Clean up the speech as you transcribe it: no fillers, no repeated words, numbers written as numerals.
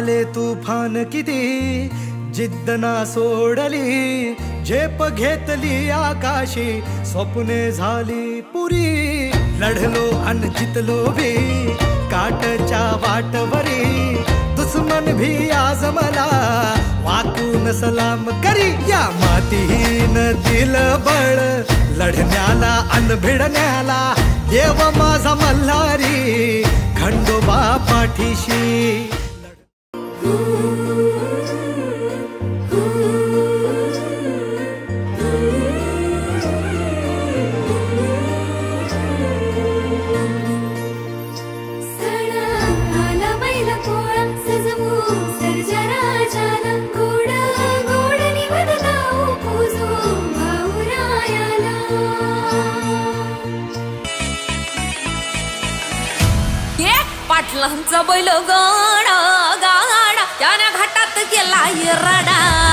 आले तुफान किती जिद्द ना सोडली, झेप घेतली आकाशी, स्वप्ने झाली पुरी. लढलो अन जितलो भी काटच्या वाटवरी, दुश्मन भी आज मला वाकून सलाम करी. या मातीहीन दिल बळ लढण्याला अन भिडण्याला, देव माझा मल्हारी खंडोबा पाठीशी. पाटलांचा बैल गाडा गाडा त्याने घाटात केला रडा.